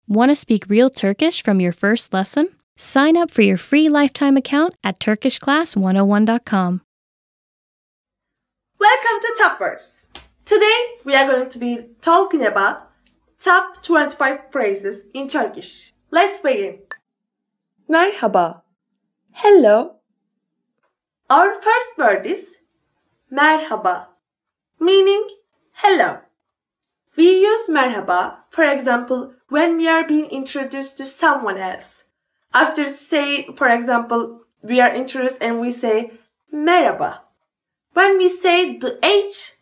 Want to speak real Turkish from your first lesson? Sign up for your free lifetime account at turkishclass101.com. Welcome to Top Words. Today we are going to be talking about top 25 phrases in Turkish. Let's begin. Merhaba. Hello. Our first word is merhaba, meaning hello. We use merhaba, for example, when we are being introduced to someone else. After say, for example, we are introduced and we say merhaba. When we say the H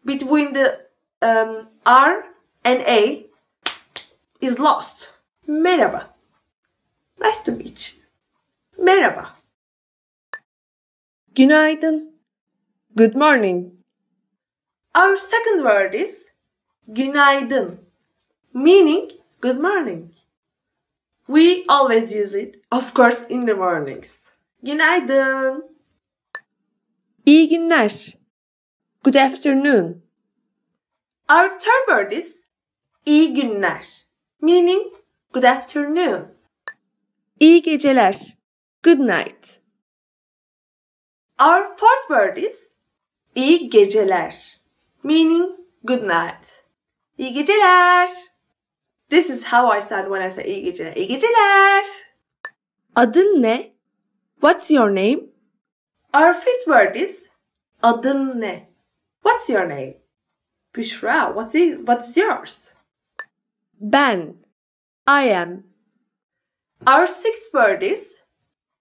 between the R and A is lost. Merhaba. Nice to meet you. Merhaba. Günaydın. Good morning. Our second word is günaydın, meaning good morning. We always use it, of course, in the mornings. Günaydın. İyi günler. Good afternoon. Our third word is iyi günler, meaning good afternoon. İyi geceler. Good night. Our fourth word is iyi geceler, meaning good night. İyi geceler. This is how I sound when I say iyi geceler. İyi geceler. Adın ne? What's your name? Our fifth word is adın ne? What's your name? Büşra, what's yours? Ben. I am. Our sixth word is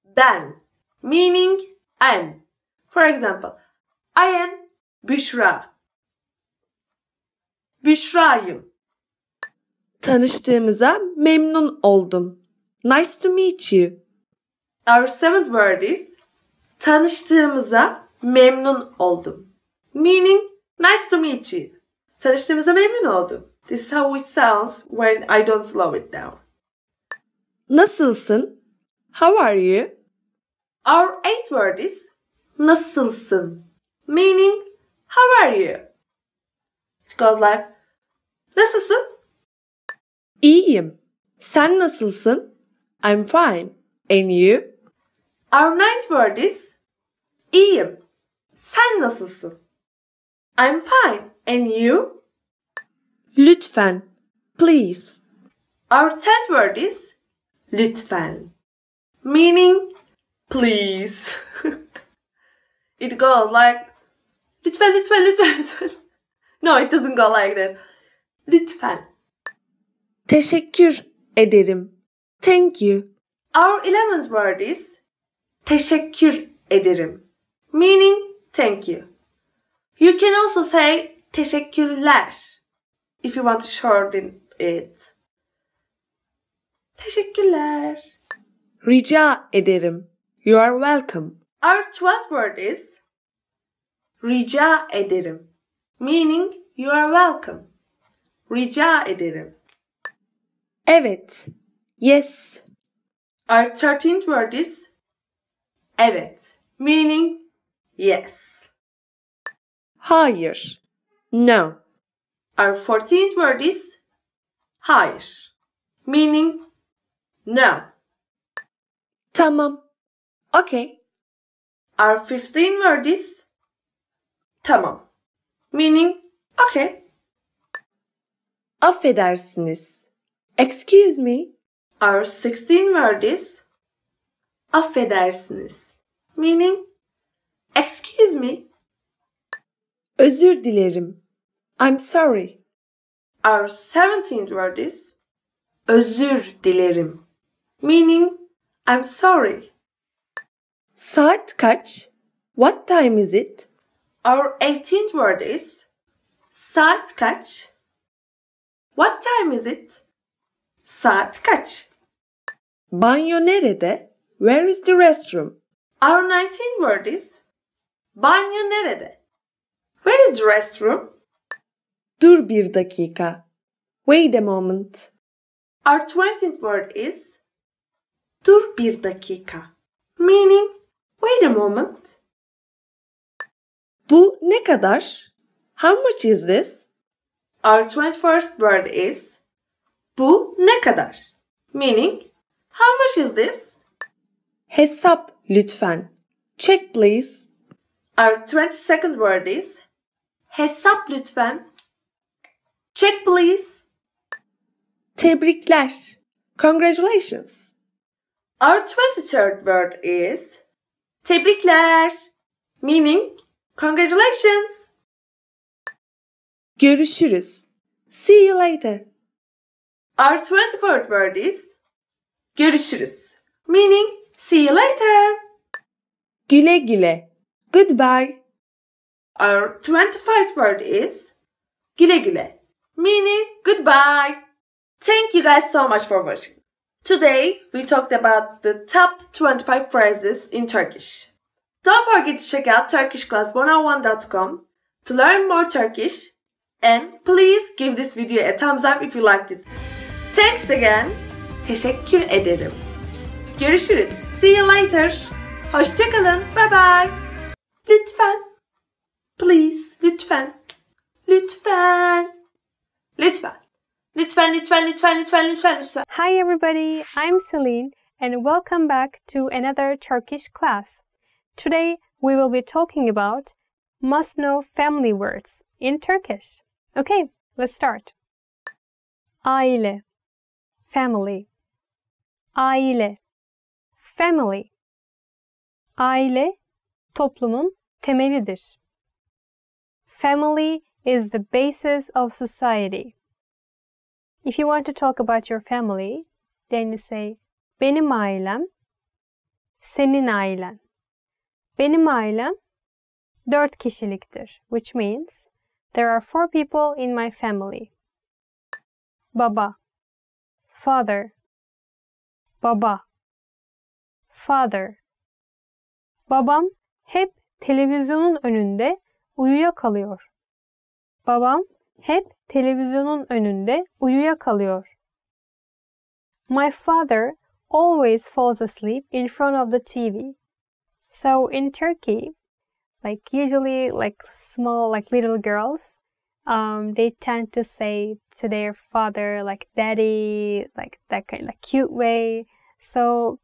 ben, meaning I'm. For example, I am Büşra. Büşra'yım. Tanıştığımıza memnun oldum. Nice to meet you. Our seventh word is tanıştığımıza memnun oldum. Meaning nice to meet you. Tanıştığımıza memnun oldum. This is how it sounds when I don't slow it down. Nasılsın? How are you? Our eighth word is nasılsın? Meaning how are you? It goes like nasılsın? İyiyim. Sen nasılsın? I'm fine. And you? Our ninth word is iyiyim. Sen nasılsın? I'm fine. And you? Lütfen. Please. Our tenth word is lütfen. Meaning please. It goes like lütfen, lütfen, lütfen, lütfen. No, it doesn't go like that. Lütfen. Teşekkür ederim. Thank you. Our 11th word is teşekkür ederim, meaning thank you. You can also say teşekkürler if you want to shorten it. Teşekkürler. Rica ederim. You are welcome. Our 12th word is rica ederim, meaning you are welcome. Rica ederim. Evet. Yes. Our 13th word is evet, meaning yes. Hayır. No. Our 14th word is hayır, meaning no. Tamam. Okay. Our 15th word is tamam, meaning okay. Affedersiniz. Excuse me. Our 16th word is affedersiniz, meaning excuse me. Özür dilerim. I'm sorry. Our 17th word is özür dilerim, meaning I'm sorry. Saat kaç? What time is it? Our 18th word is saat kaç? What time is it? Saat kaç? Banyo nerede? Where is the restroom? Our 19th word is banyo nerede? Where is the restroom? Dur bir dakika. Wait a moment. Our 20th word is dur bir dakika, meaning wait a moment. Bu ne kadar? How much is this? Our 21st word is Bu ne kadar? Meaning, how much is this? Hesap lütfen. Check please. Our 22nd word is hesap lütfen. Check please. Tebrikler. Congratulations. Our 23rd word is tebrikler, meaning congratulations. Görüşürüz. See you later. Our 24th word is görüşürüz, meaning see you later. Güle güle. Goodbye. Our 25th word is güle güle, meaning goodbye. Thank you guys so much for watching. Today we talked about the top 25 phrases in Turkish. Don't forget to check out turkishclass101.com to learn more Turkish, and please give this video a thumbs up if you liked it. Thanks again. Teşekkür ederim. Görüşürüz. See you later. Hoşçakalın. Bye bye. Lütfen. Please. Lütfen. Lütfen. Lütfen. Lütfen, lütfen, lütfen, lütfen, lütfen, lütfen. Hi everybody, I'm Celine and welcome back to another Turkish class. Today we will be talking about must-know family words in Turkish. Okay, let's start. Aile, family. Aile, family. Aile, toplumun temelidir. Family is the basis of society. If you want to talk about your family, then you say, benim ailem, senin ailen. Benim ailem 4 kişiliktir, which means there are 4 people in my family. Baba, father. Baba, father. Babam hep televizyonun önünde uyuyakalıyor. Babam hep televizyonun önünde uyuyakalıyor. My father always falls asleep in front of the TV. So in Turkey, usually small, little girls, they tend to say to their father daddy, that kind of cute way. So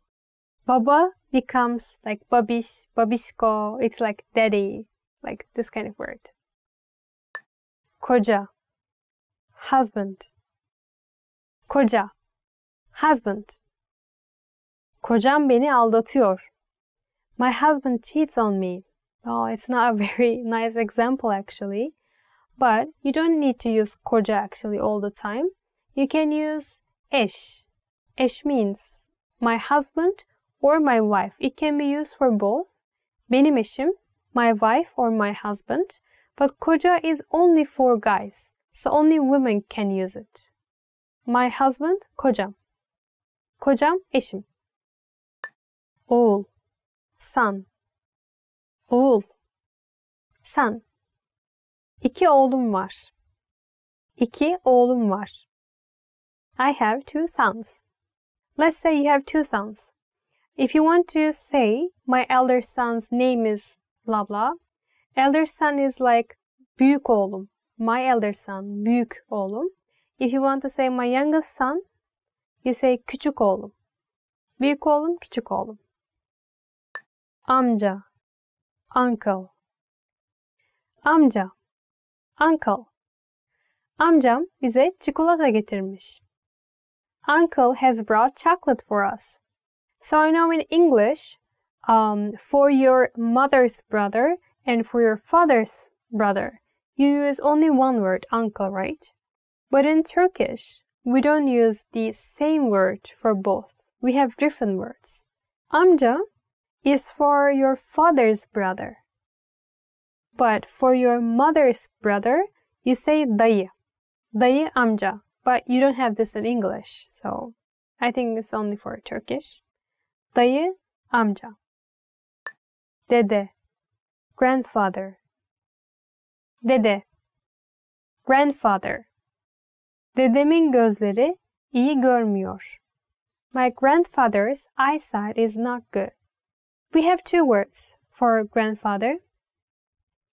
baba becomes babish, babishko. It's like daddy, this kind of word. Koca, husband. Koca, husband. Kocam beni aldatıyor. My husband cheats on me. Oh, it's not a very nice example actually. But you don't need to use koca actually all the time. You can use eş. Eş means my husband or my wife. It can be used for both. Benim eşim, my wife or my husband. But koca is only for guys. So only women can use it. My husband, kocam. Kocam, eşim. Oğul, son. Oğul, son. 2 oğlum var. 2 oğlum var. I have 2 sons. Let's say you have 2 sons. If you want to say, my elder son's name is blah blah, elder son is like büyük oğlum. My elder son, büyük oğlum. If you want to say my youngest son, you say küçük oğlum. Büyük oğlum, küçük oğlum. Amca, uncle. Amca, uncle. Amcam bize çikolata getirmiş. Uncle has brought chocolate for us. So I know in English, for your mother's brother and for your father's brother, you use only one word, uncle, right? But in Turkish, we don't use the same word for both. We have different words. Amca is for your father's brother. But for your mother's brother, you say dayı. Dayı amca. But you don't have this in English, so I think it's only for Turkish. Dayı amca. Dede, grandfather. Dede, grandfather. Dedemin gözleri iyi görmüyor. My grandfather's eyesight is not good. We have 2 words for grandfather.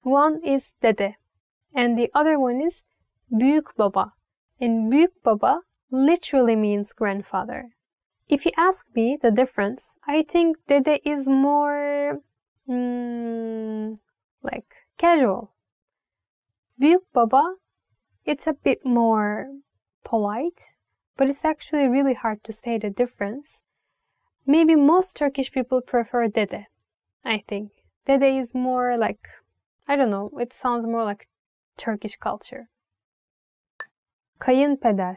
One is dede, and the other one is büyük baba. And büyük baba literally means grandfather. If you ask me the difference, I think dede is more like casual. Büyük baba, it's a bit more polite, but it's actually really hard to say the difference. Maybe most Turkish people prefer dede, I think. Dede is more like, I don't know, it sounds more like Turkish culture. Kayınpeder,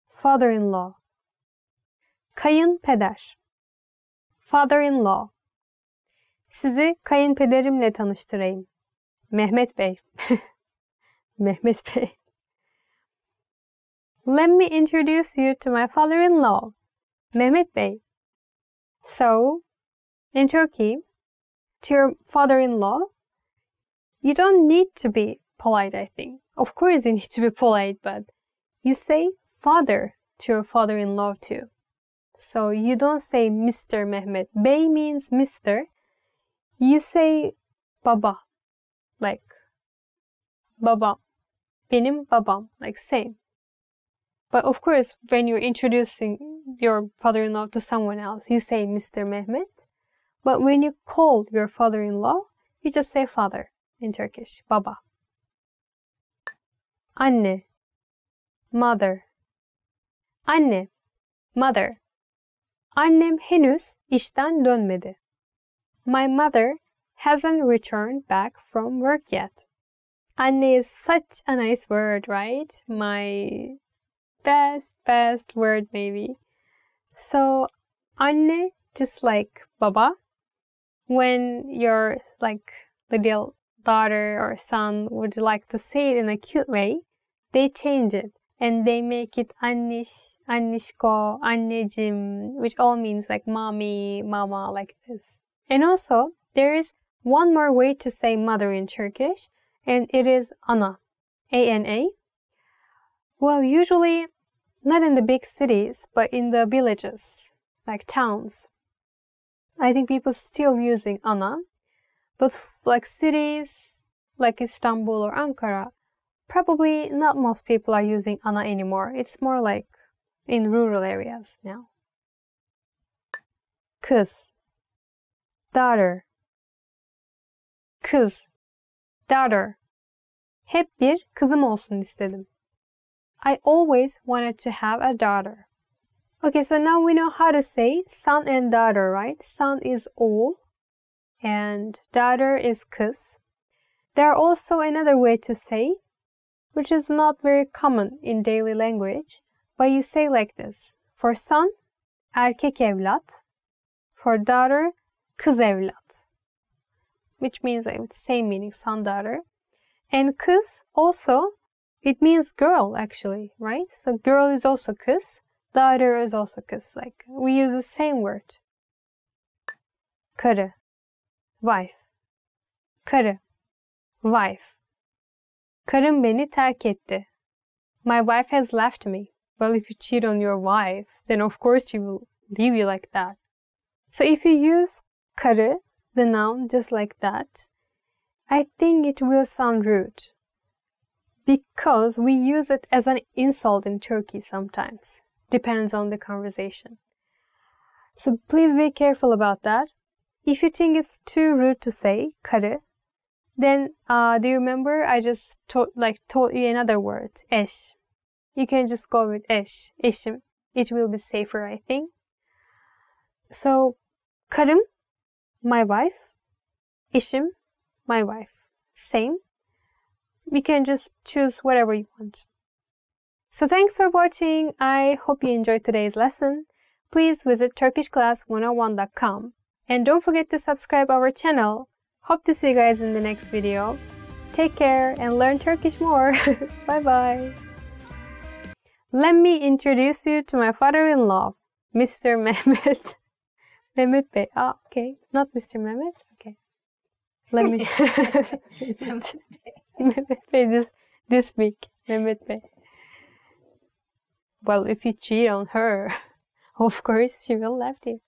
father-in-law. Kayınpeder, father-in-law. Sizi kayınpederimle tanıştırayım. Mehmet Bey. Mehmet Bey. Let me introduce you to my father-in-law, Mehmet Bey. So, in Turkey, to your father-in-law, you don't need to be polite, I think. Of course you need to be polite, but you say father to your father-in-law too. So you don't say Mr. Mehmet. Bey means Mr. You say baba, like baba, benim babam, like same. But of course, when you're introducing your father-in-law to someone else, you say Mr. Mehmet. But when you call your father-in-law, you just say father in Turkish, baba. Anne, mother. Anne, mother. Annem henüz işten dönmedi. My mother hasn't returned back from work yet. Anne is such a nice word, right? My best word maybe. So, anne, just like baba, when your like little daughter or son would like to say it in a cute way, they change it and they make it annish, annishko, anneciğim, which all means like mommy, mama, like this. And also, there is one more way to say mother in Turkish, and it is ana, A-N-A. Well, usually not in the big cities, but in the villages, like towns. I think people still using ana, but like cities, like Istanbul or Ankara, probably not most people are using ana anymore. It's more like in rural areas now. Kız, daughter. Kız, daughter. Hep bir kızım olsun istedim. I always wanted to have a daughter. Okay, so now we know how to say son and daughter, right? Son is oğul and daughter is kız. There are also another way to say, which is not very common in daily language, but you say like this. For son, erkek evlat. For daughter, kız evlat. Which means like the same meaning, son, daughter. And kız also, it means girl actually, right? So girl is also kız, daughter is also kız. Like we use the same word. Karı, wife. Karı, wife. Karım beni terk etti. My wife has left me. Well, if you cheat on your wife, then of course she will leave you like that. So if you use karı, the noun, just like that, I think it will sound rude. Because we use it as an insult in Turkey sometimes. Depends on the conversation. So please be careful about that. If you think it's too rude to say karı, then do you remember I just taught you another word, eş. You can just go with eş, eşim. It will be safer, I think. So karım, my wife. Eşim, my wife. Same. You can just choose whatever you want. So thanks for watching. I hope you enjoyed today's lesson. Please visit turkishclass101.com. And don't forget to subscribe our channel. Hope to see you guys in the next video. Take care and learn Turkish more. Bye-bye. Let me introduce you to my father-in-law, Mr. Mehmet. Mehmet Bey. Oh, okay. Not Mr. Mehmet. Okay. Let me... Mehmet Bey this week. Mehmet Bey. Well, if you cheat on her, of course she will left you.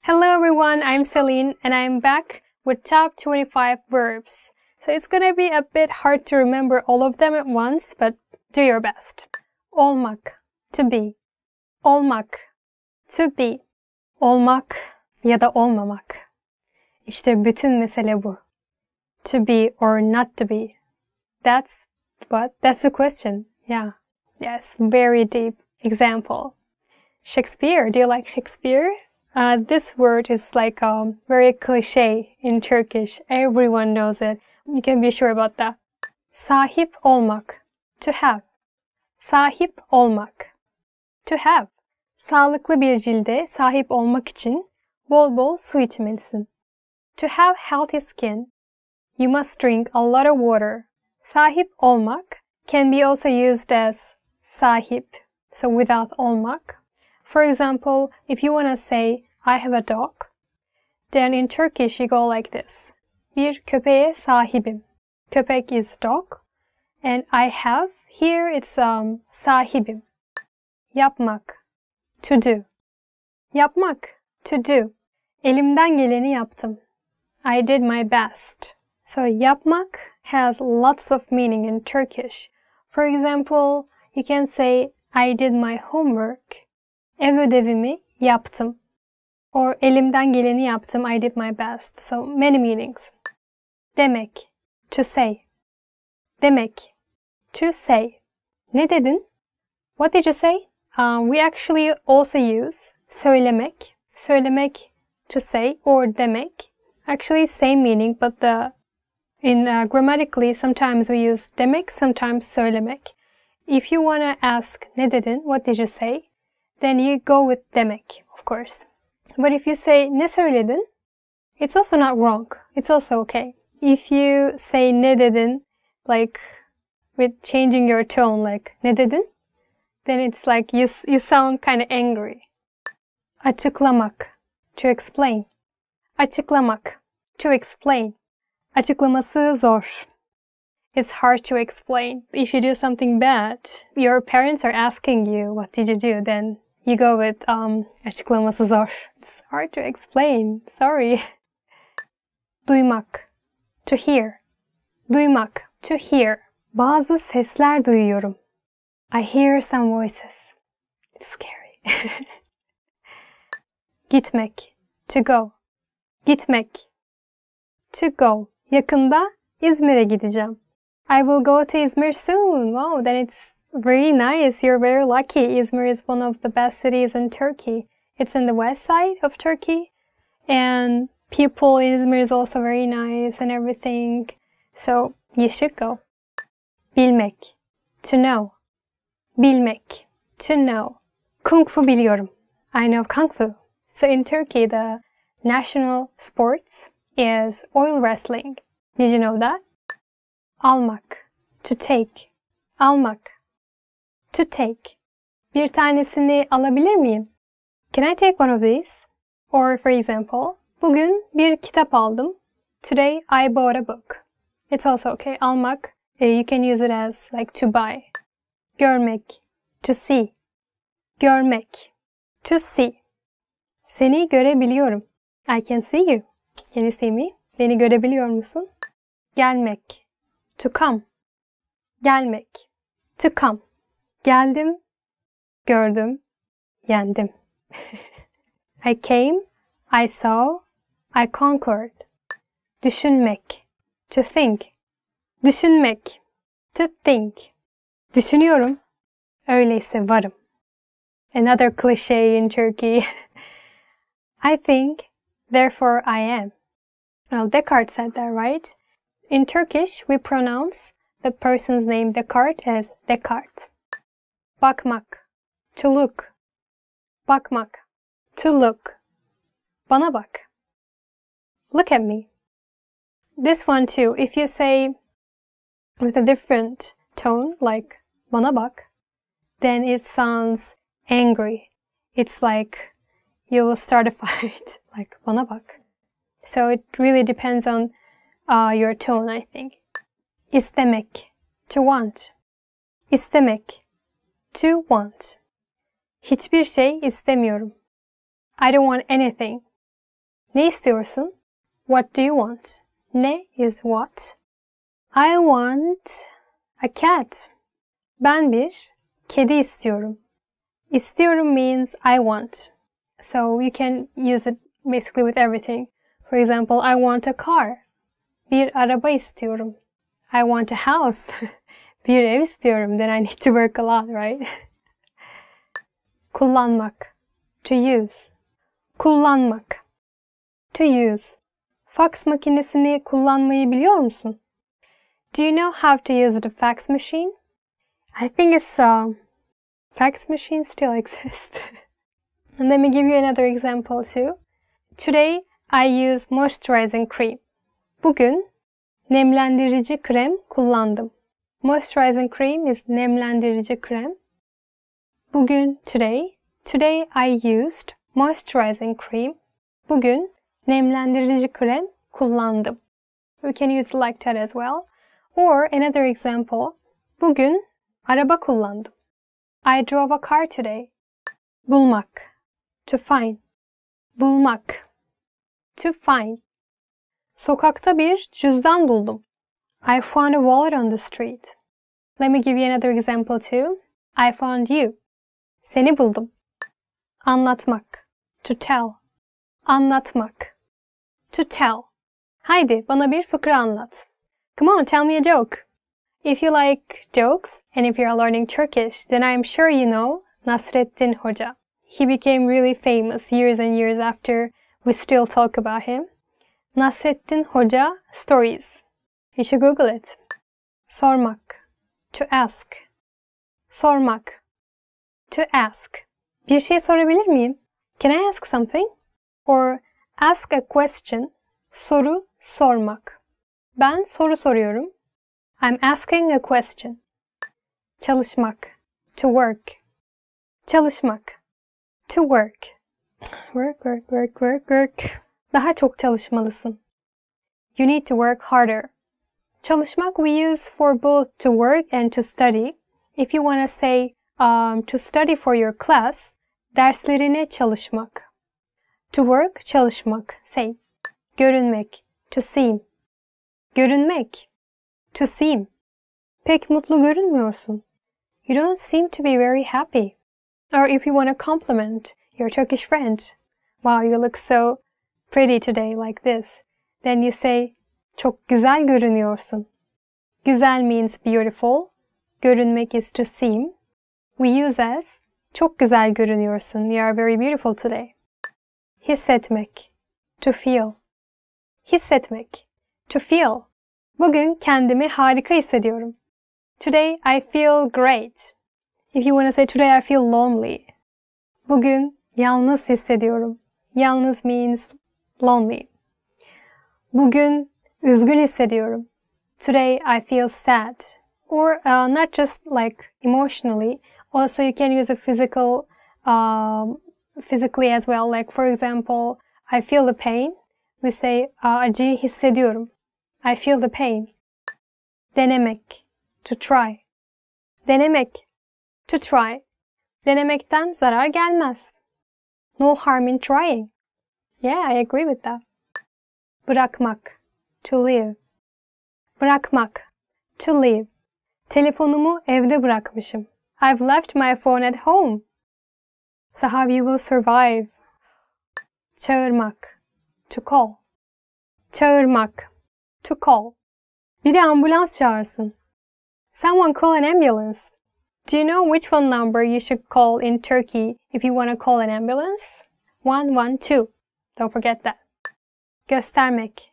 Hello everyone, I'm Celine and I'm back with top 25 verbs. So it's gonna be a bit hard to remember all of them at once, but Do your best. Olmak, to be. Olmak, to be. Olmak ya da olmamak. İşte bütün mesele bu. To be or not to be. That's the question. Yeah. Yes, very deep example. Shakespeare. Do you like Shakespeare? This word is like very cliche in Turkish. Everyone knows it. You can be sure about that. Sahip olmak. To have. Sahip olmak. To have. Sağlıklı bir cilde sahip olmak için bol bol su içmelisin. To have healthy skin, you must drink a lot of water. Sahip olmak can be also used as sahip, so without olmak. For example, if you want to say, I have a dog, then in Turkish you go like this. Bir köpeğe sahibim. Köpek is dog. And I have, here it's sahibim. Yapmak, to do. Yapmak, to do. Elimden geleni yaptım. I did my best. So yapmak has lots of meaning in Turkish. For example, you can say I did my homework. Ev ödevimi yaptım. Or elimden geleni yaptım. I did my best. So many meanings. Demek, to say. Demek, to say. Ne dedin? What did you say? We actually also use söylemek. Söylemek, to say, or demek. Actually same meaning, but grammatically sometimes we use demek, sometimes söylemek. If you want to ask ne dedin, what did you say? Then you go with demek, of course. But if you say ne söyledin, it's also not wrong. It's also okay. If you say ne dedin, like with changing your tone, like ne dedin, then it's like you sound kind of angry. Açıklamak, to explain. Açıklamak, to explain. Açıklaması zor. It's hard to explain. If you do something bad, your parents are asking you, what did you do? Then you go with açıklaması zor. It's hard to explain. Sorry. Duymak, to hear. Duymak, to hear. Bazı sesler duyuyorum. I hear some voices. It's scary. Gitmek, to go. Gitmek, to go. Yakında İzmir'e gideceğim. I will go to Izmir soon. Wow, then it's very nice. You're very lucky. Izmir is one of the best cities in Turkey. It's in the west side of Turkey. And people in Izmir is also very nice and everything. So you should go. Bilmek, to know. Bilmek, to know. Kung Fu biliyorum. I know Kung Fu. So in Turkey, the national sports is oil wrestling. Did you know that? Almak, to take. Almak, to take. Bir tanesini alabilir miyim? Can I take one of these? Or for example, bugün bir kitap aldım. Today I bought a book. It's also okay. Almak, you can use it as like to buy. Görmek, to see. Görmek, to see. Seni görebiliyorum. I can see you. Can you see me? Beni görebiliyor musun? Gelmek, to come. Gelmek, to come. Geldim, gördüm, yendim. I came, I saw, I conquered. Düşünmek, to think. Düşünmek, to think. Düşünüyorum, öyleyse varım. Another cliche in Turkey. I think, therefore I am. Well, Descartes said that, right? In Turkish, we pronounce the person's name Descartes as Descartes. Bakmak, to look. Bakmak, to look. Bana bak. Look at me. This one too, if you say with a different tone, like bana bak, then it sounds angry. It's like you will start a fight, like bana bak. So it really depends on your tone, I think. İstemek, to want. İstemek, to want. Hiçbir şey istemiyorum. I don't want anything. Ne istiyorsun? What do you want? Ne is what? I want a cat. Ben bir kedi istiyorum. İstiyorum means I want. So you can use it basically with everything. For example, I want a car. Bir araba istiyorum. I want a house. Bir ev istiyorum. Then I need to work a lot, right? Kullanmak. To use. Kullanmak. To use. Fax makinesini kullanmayı biliyor musun? Do you know how to use the fax machine? I think it's fax machine still exists. And let me give you another example too. Today I use moisturizing cream. Bugün nemlendirici krem kullandım. Moisturizing cream is nemlendirici krem. Bugün today I used moisturizing cream. Bugün nemlendirici krem kullandım. We can use it like that as well. Or another example. Bugün araba kullandım. I drove a car today. Bulmak. To find. Bulmak. To find. Sokakta bir cüzdan buldum. I found a wallet on the street. Let me give you another example too. I found you. Seni buldum. Anlatmak. To tell. Anlatmak. To tell. Haydi bana bir fıkra anlat. Come on, tell me a joke. If you like jokes, and if you're learning Turkish, then I'm sure you know Nasreddin Hoca. He became really famous years and years after we still talk about him. Nasreddin Hoca stories. You should Google it. Sormak. To ask. Sormak. To ask. Bir şey sorabilir miyim? Can I ask something? Or ask a question. Soru sormak. Ben soru soruyorum. I'm asking a question. Çalışmak. To work. Çalışmak. To work. Work. Daha çok çalışmalısın. You need to work harder. Çalışmak we use for both to work and to study. If you want to say to study for your class, derslerine çalışmak. To work, çalışmak. Same. Görünmek. To seem. Görünmek. To seem. Pek mutlu görünmüyorsun. You don't seem to be very happy. Or if you want to compliment your Turkish friend. Wow, you look so pretty today like this. Then you say, çok güzel görünüyorsun. Güzel means beautiful. Görünmek is to seem. We use as, çok güzel görünüyorsun. You are very beautiful today. Hissetmek. To feel. Hissetmek. To feel. Bugün kendimi harika hissediyorum. Today I feel great. If you want to say today I feel lonely. Bugün yalnız hissediyorum. Yalnız means lonely. Bugün üzgün hissediyorum. Today I feel sad. Or not just like emotionally. Also you can use a physically as well. Like for example, I feel the pain. We say acıyı hissediyorum. I feel the pain. Denemek. To try. Denemek. To try. Denemekten zarar gelmez. No harm in trying. Yeah, I agree with that. Bırakmak. To leave. Bırakmak. To leave. Telefonumu evde bırakmışım. I've left my phone at home. So how you will survive? Çağırmak. To call. Çağırmak. To call. Biri ambulans çağırsın. Someone call an ambulance. Do you know which phone number you should call in Turkey if you want to call an ambulance? 112. Don't forget that. Göstermek.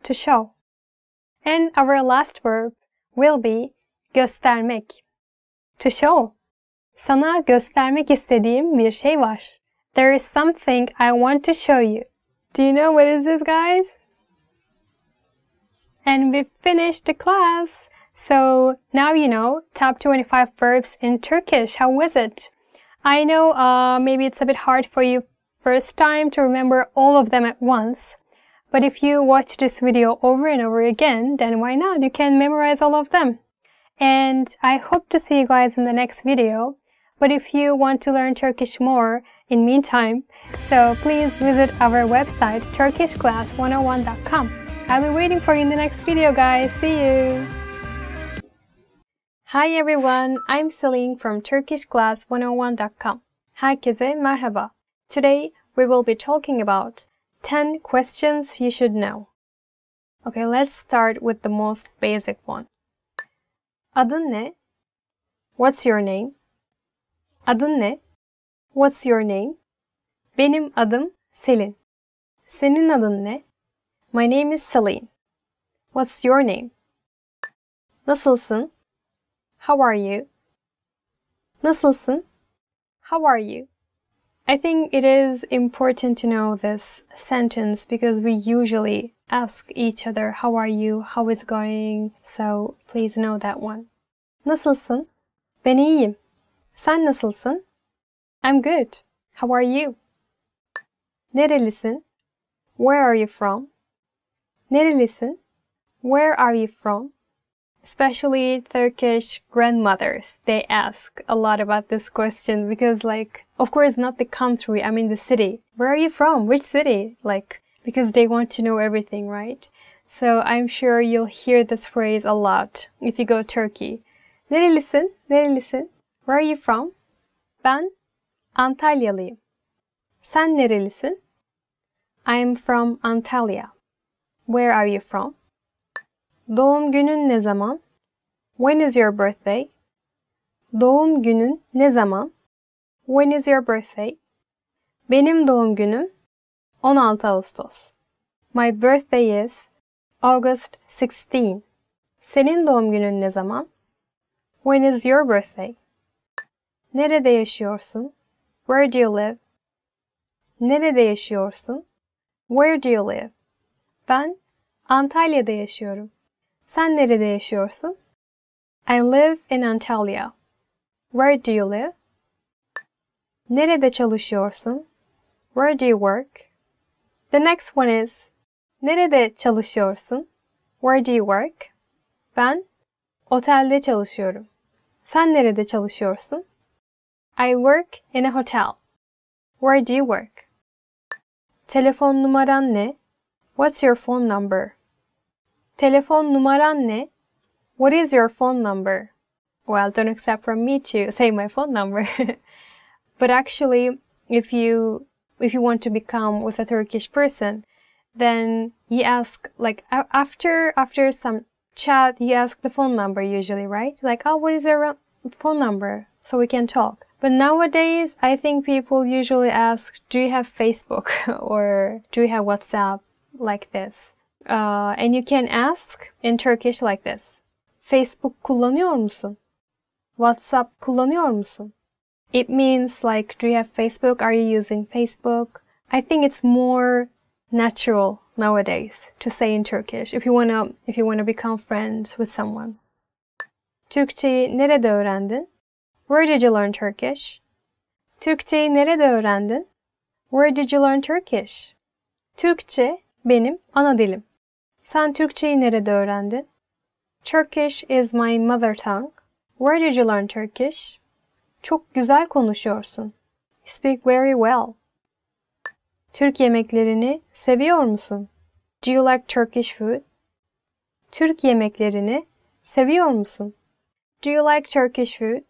To show. And our last verb will be göstermek. To show. Sana göstermek istediğim bir şey var. There is something I want to show you. Do you know what is this, guys? And we finished the class. So now you know top 25 verbs in Turkish. How was it? I know maybe it's a bit hard for you first time to remember all of them at once. But if you watch this video over and over again, then why not? You can memorize all of them. And I hope to see you guys in the next video. But if you want to learn Turkish more in meantime, so please visit our website turkishclass101.com. I'll be waiting for you in the next video, guys. See you! Hi everyone, I'm Celine from TurkishClass101.com. Herkese merhaba. Today we will be talking about 10 questions you should know. Okay, let's start with the most basic one. Adın ne? What's your name? Adın ne? What's your name? Benim adım Selin. Senin adın ne? My name is Celine. What's your name? Nasılsın? How are you? Nasılsın? How are you? I think it is important to know this sentence because we usually ask each other, how are you? How is it going? So please know that one. Nasılsın? Ben iyiyim. Sen nasılsın? I'm good. How are you? Nerelisin? Where are you from? Nerelisin? Where are you from? Especially Turkish grandmothers, they ask a lot about this question because, like, of course, not the country, I mean the city. Where are you from? Which city? Like, because they want to know everything, right? So I'm sure you'll hear this phrase a lot if you go Turkey. Nerelisin? Nerelisin? Where are you from? Ben Antalyalıyım. Sen nerelisin? I am from Antalya. Where are you from? Doğum günün ne zaman? When is your birthday? Doğum günün ne zaman? When is your birthday? Benim doğum günüm 16 Ağustos. My birthday is August 16. Senin doğum günün ne zaman? When is your birthday? Nerede yaşıyorsun? Where do you live? Nerede yaşıyorsun? Where do you live? Ben Antalya'da yaşıyorum. Sen nerede yaşıyorsun? I live in Antalya. Where do you live? Nerede çalışıyorsun? Where do you work? The next one is nerede çalışıyorsun? Where do you work? Ben otelde çalışıyorum. Sen nerede çalışıyorsun? I work in a hotel. Where do you work? Telefon numaran ne? What's your phone number? Telefon numaran ne? What is your phone number? Well, don't accept from me to say my phone number. But actually, if you want to become with a Turkish person, then you ask, like, after some chat, you ask the phone number usually, right? Like, oh, what is your phone number? So we can talk. But nowadays, I think people usually ask, do you have Facebook? Or do you have WhatsApp? Like this. And you can ask in Turkish like this. Facebook kullanıyor musun? WhatsApp kullanıyor musun? It means like, do you have Facebook? Are you using Facebook? I think it's more natural nowadays to say in Turkish if you wanna become friends with someone. Türkçeyi nerede öğrendin? Where did you learn Turkish? Türkçeyi nerede öğrendin? Where did you learn Turkish? Türkçe benim ana dilim. Sen Türkçeyi nerede öğrendin? Turkish is my mother tongue. Where did you learn Turkish? Çok güzel konuşuyorsun. You speak very well. Türk yemeklerini seviyor musun? Do you like Turkish food? Türk yemeklerini seviyor musun? Do you like Turkish food?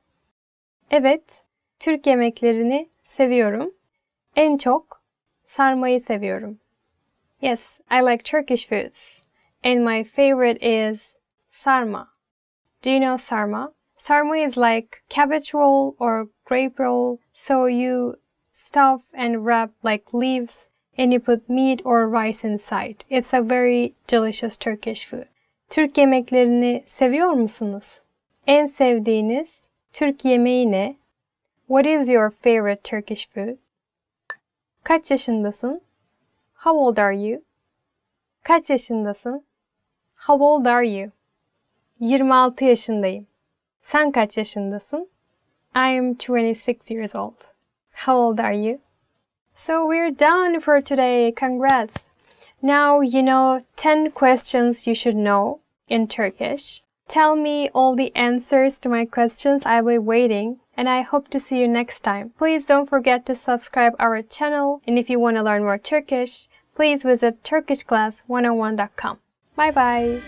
Evet, Türk yemeklerini seviyorum. En çok sarmayı seviyorum. Yes, I like Turkish foods. And my favorite is sarma. Do you know sarma? Sarma is like cabbage roll or grape roll. So you stuff and wrap like leaves and you put meat or rice inside. It's a very delicious Turkish food. Türk yemeklerini seviyor musunuz? En sevdiğiniz Türk yemeği ne? What is your favorite Turkish food? Kaç yaşındasın? How old are you? Kaç yaşındasın? How old are you? 26 yaşındayım. Sen kaç yaşındasın? I am 26 years old. How old are you? So we're done for today. Congrats! Now you know 10 questions you should know in Turkish. Tell me all the answers to my questions. I'll be waiting. And I hope to see you next time. Please don't forget to subscribe our channel. And if you want to learn more Turkish, please visit TurkishClass101.com. Bye bye.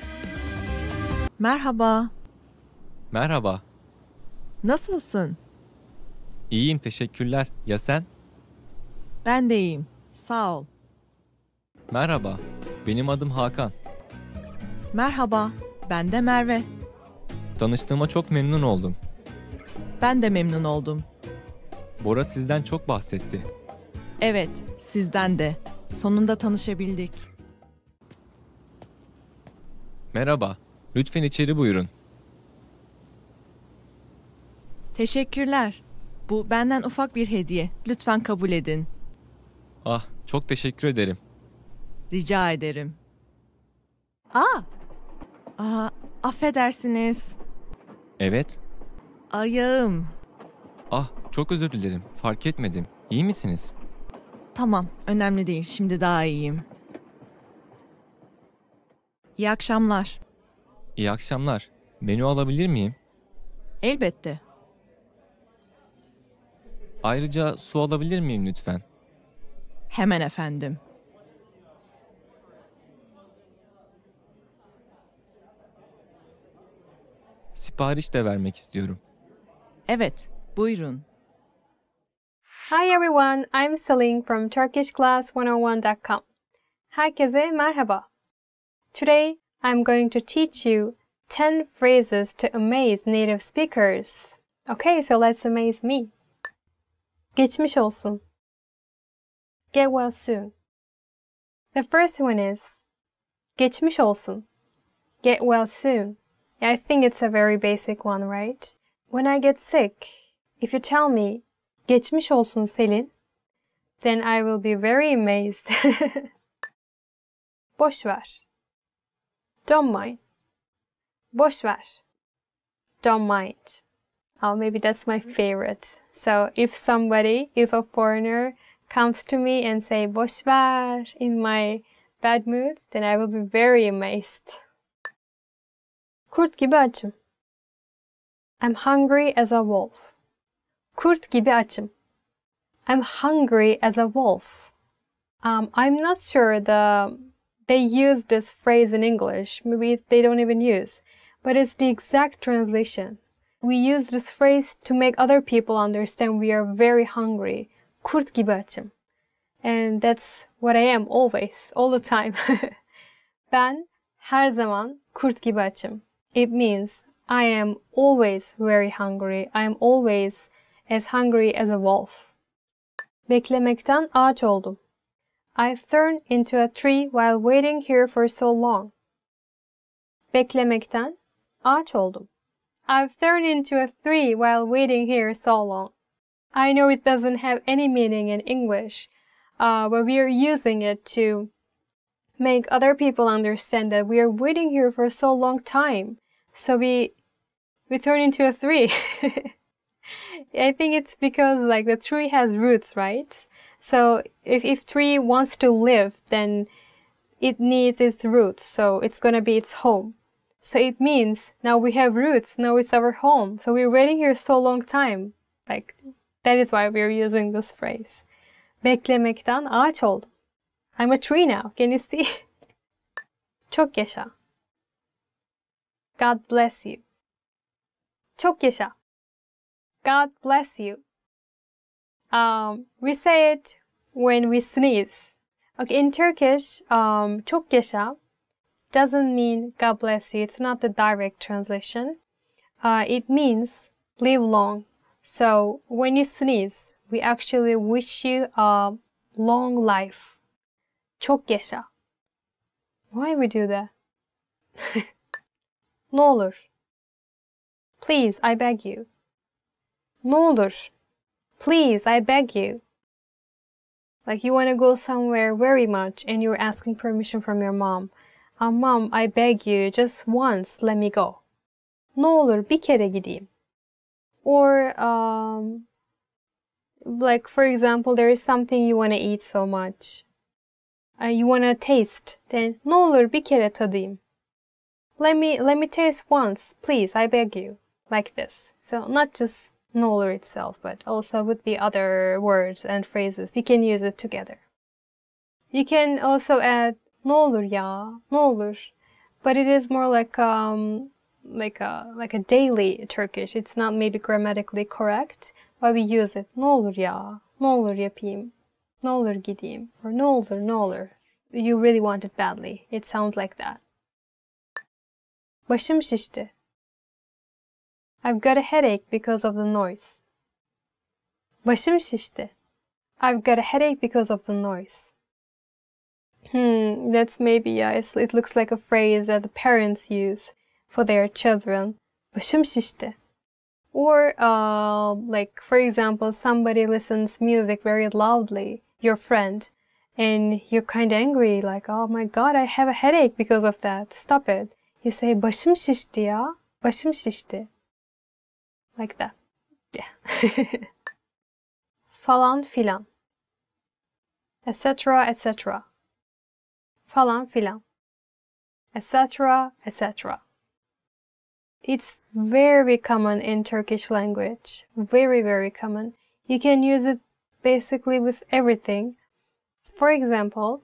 Merhaba. Merhaba. Nasılsın? İyiyim, teşekkürler. Ya sen? Ben de iyiyim. Sağ ol. Merhaba, benim adım Hakan. Merhaba, ben de Merve. Tanıştığıma çok memnun oldum. Ben de memnun oldum. Bora sizden çok bahsetti. Evet, sizden de. Sonunda tanışabildik. Merhaba, lütfen içeri buyurun. Teşekkürler. Bu benden ufak bir hediye. Lütfen kabul edin. Ah, çok teşekkür ederim. Rica ederim. Affedersiniz. Evet. Ayağım. Ah, çok özür dilerim. Fark etmedim. İyi misiniz? Tamam, önemli değil. Şimdi daha iyiyim. İyi akşamlar. İyi akşamlar. Menü alabilir miyim? Elbette. Ayrıca su alabilir miyim lütfen? Hemen efendim. Sipariş de vermek istiyorum. Evet, buyurun. Hi everyone, I'm Celine from TurkishClass101.com. Herkese merhaba. Today, I'm going to teach you 10 phrases to amaze native speakers. Okay, so let's amaze me. Geçmiş olsun. Get well soon. The first one is geçmiş olsun. Get well soon. Yeah, I think it's a very basic one, right? When I get sick, if you tell me geçmiş olsun Selin, then I will be very amazed. Boş ver. Don't mind. Boş ver. Don't mind. Oh, maybe that's my favorite. So if a foreigner comes to me and say boş ver in my bad mood, then I will be very amazed. Kurt gibi açım. I'm hungry as a wolf. Kurt gibi açım. I'm hungry as a wolf. I'm not sure they use this phrase in English. Maybe they don't even use. But it's the exact translation. We use this phrase to make other people understand we are very hungry. Kurt gibi açım. And that's what I am always, all the time. Ben her zaman kurt gibi açım. It means I am always very hungry. I am always as hungry as a wolf. Beklemekten ağaç oldum. I've turned into a tree while waiting here for so long. Beklemekten ağaç oldum. I've turned into a tree while waiting here so long. I know it doesn't have any meaning in English, but we are using it to make other people understand that we are waiting here for so long time. So we turn into a tree. I think it's because like the tree has roots, right? So if tree wants to live, then it needs its roots. So it's gonna be its home. So it means now we have roots. Now it's our home. So we're waiting here so long time. Like that is why we're using this phrase. Beklemekten ağaç oldum. I'm a tree now. Can you see? Çok yaşa. God bless you. Çok yaşa. God bless you. We say it when we sneeze. Okay, in Turkish, çok yaşa doesn't mean God bless you. It's not the direct translation. It means live long. So when you sneeze, we actually wish you a long life. Çok yaşa. Why we do that? Ne olur. Please, I beg you. Ne olur. Please, I beg you. Like you want to go somewhere very much and you're asking permission from your mom. Mom, I beg you, just once, let me go. Ne olur bir kere gideyim. Or, like for example, there is something you want to eat so much. You want to taste. Then, ne olur bir kere tadayım. Let me taste once, please, I beg you. Like this. So not just ne olur itself, but also with the other words and phrases. You can use it together. You can also add ne olur ya, ne olur. But it is more like like a daily Turkish. It's not maybe grammatically correct, but we use it. Ne olur ya, ne olur yapayım, ne olur gideyim, or ne olur, ne olur. You really want it badly. It sounds like that. Başım şişti. I've got a headache because of the noise. Başım şişti. I've got a headache because of the noise. That's maybe, it looks like a phrase that the parents use for their children. Başım şişti. Or, like, for example, somebody listens music very loudly, your friend, and you're kind of angry, like, oh my god, I have a headache because of that. Stop it. You say, başım şişti ya. Başım şişti. Like that. Yeah. Falan filan. Etc. etc. Falan filan. Etc. etc. It's very common in Turkish language. Very, very common. You can use it basically with everything. For example,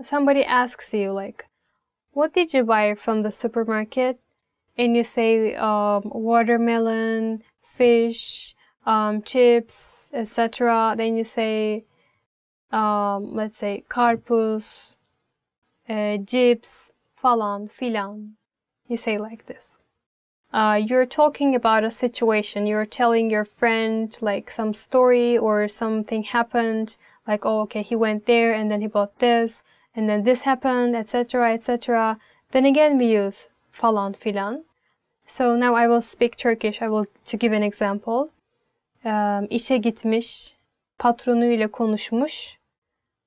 somebody asks you, like, what did you buy from the supermarket? And you say watermelon, fish, chips, etc. Then you say, let's say, karpuz, cips, falan, filan. You say like this. You're talking about a situation. You're telling your friend like some story or something happened. Like, oh, okay, he went there and then he bought this and then this happened, etc., etc. Then again we use falan filan. So now I will speak Turkish. To give an example. İşe gitmiş, patronuyla konuşmuş,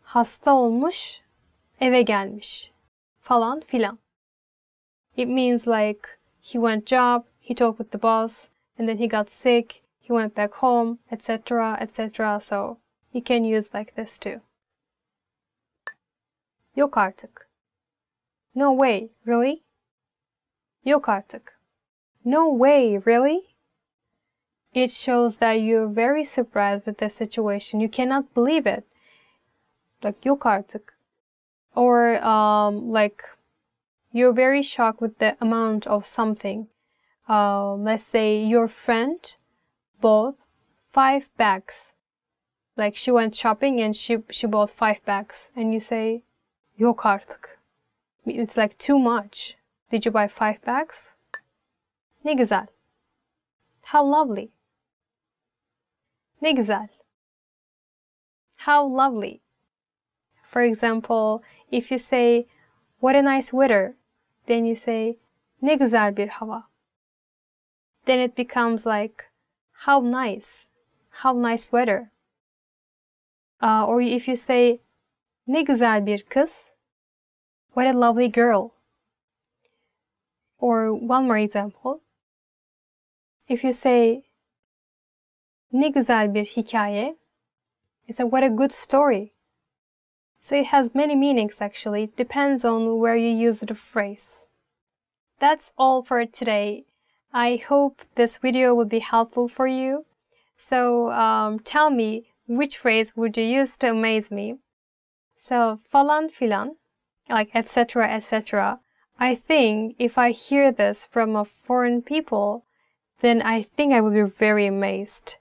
hasta olmuş, eve gelmiş, falan filan. It means like he went job, he talked with the boss, and then he got sick, he went back home, etc., etc. So you can use like this too. Yok artık. No way, really? Yok artık. No way, really? It shows that you're very surprised with the situation. You cannot believe it. Like, yok artık. Or, like, you're very shocked with the amount of something. Let's say your friend bought 5 bags. Like, she went shopping and she bought 5 bags. And you say, yok artık. It's like too much. Did you buy 5 bags? Ne güzel. How lovely. Ne güzel. How lovely. For example, if you say, what a nice weather, then you say, ne güzel bir hava. Then it becomes like, how nice weather. Or if you say, ne güzel bir kız, what a lovely girl. Or one more example. If you say, ne güzel bir hikaye, it's what a good story. So it has many meanings actually. It depends on where you use the phrase. That's all for today. I hope this video will be helpful for you. So tell me, which phrase would you use to amaze me? So falan filan, like etc. etc. I think if I hear this from a foreign people, then I think I will be very amazed.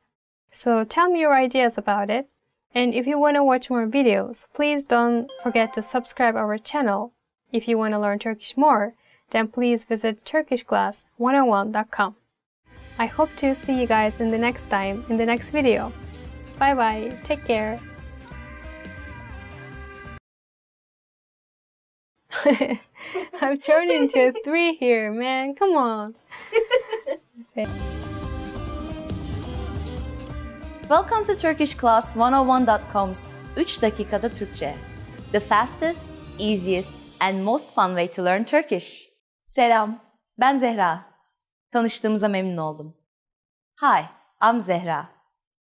So tell me your ideas about it. And if you want to watch more videos, please don't forget to subscribe our channel. If you want to learn Turkish more, then please visit turkishclass101.com. I hope to see you guys in the next time, in the next video. Bye bye, take care. I've turned into a 3 here, man, come on. Welcome to TurkishClass101.com's 3 dakikada Türkçe. The fastest, easiest, and most fun way to learn Turkish. Selam, ben Zehra. Tanıştığımıza memnun oldum. Hi, I'm Zehra.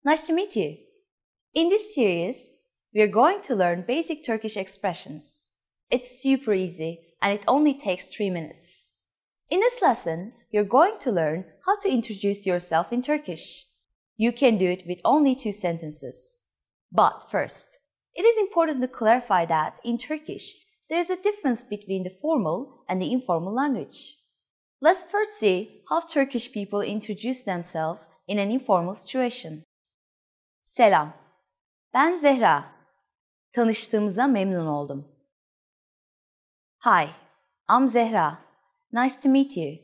Nice to meet you. In this series, we're going to learn basic Turkish expressions. It's super easy and it only takes 3 minutes. In this lesson, you're going to learn how to introduce yourself in Turkish. You can do it with only 2 sentences. But first, it is important to clarify that in Turkish, there is a difference between the formal and the informal language. Let's first see how Turkish people introduce themselves in an informal situation. Selam. Ben Zehra. Tanıştığımıza memnun oldum. Hi, I'm Zehra. Nice to meet you.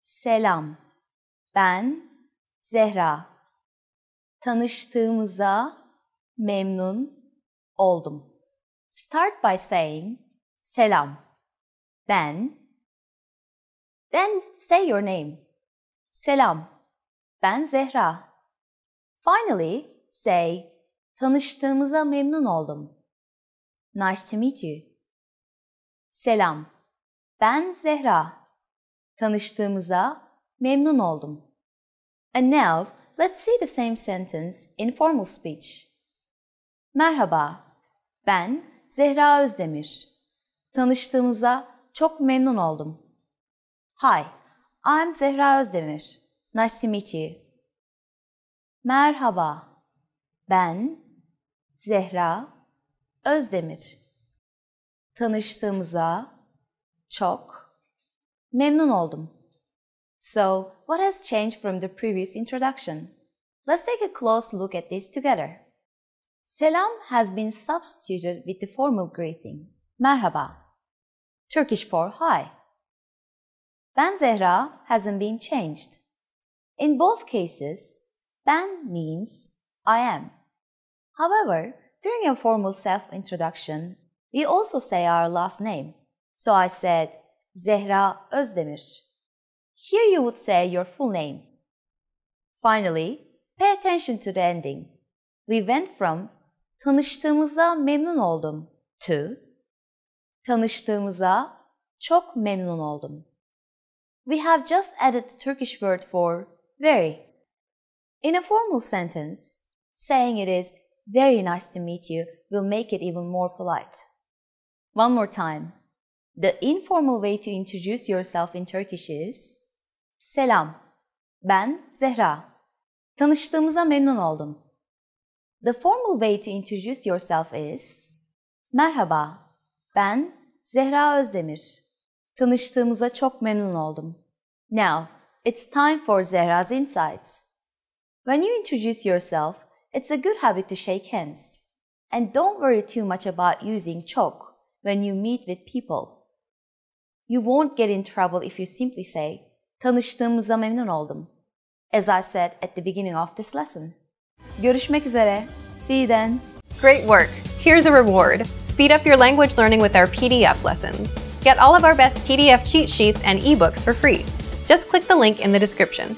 Selam. Ben Zehra. Tanıştığımıza memnun oldum. Start by saying selam. Ben. Then say your name. Selam. Ben Zehra. Finally, say tanıştığımıza memnun oldum. Nice to meet you. Selam. Ben Zehra. Tanıştığımıza memnun oldum. And now, let's see the same sentence in formal speech. Merhaba. Ben Zehra Özdemir. Tanıştığımıza çok memnun oldum. Hi, I'm Zehra Özdemir. Nice to meet you. Merhaba. Ben Zehra Özdemir. Tanıştığımıza çok memnun oldum. So, what has changed from the previous introduction? Let's take a close look at this together. Selam has been substituted with the formal greeting, merhaba, Turkish for hi. Ben Zehra hasn't been changed. In both cases, ben means I am. However, during a formal self-introduction, we also say our last name. So I said Zehra Özdemir. Here you would say your full name. Finally, pay attention to the ending. We went from tanıştığımıza memnun oldum to tanıştığımıza çok memnun oldum. We have just added the Turkish word for very. In a formal sentence, saying it is very nice to meet you will make it even more polite. One more time. The informal way to introduce yourself in Turkish is Selam. Ben Zehra. Tanıştığımıza memnun oldum. The formal way to introduce yourself is Merhaba. Ben Zehra Özdemir. Tanıştığımıza çok memnun oldum. Now, it's time for Zehra's insights. When you introduce yourself, it's a good habit to shake hands. And don't worry too much about using çok when you meet with people. You won't get in trouble if you simply say, tanıştığımıza memnun oldum, as I said at the beginning of this lesson. Görüşmek üzere. See you then. Great work! Here's a reward. Speed up your language learning with our PDF lessons. Get all of our best PDF cheat sheets and ebooks for free. Just click the link in the description.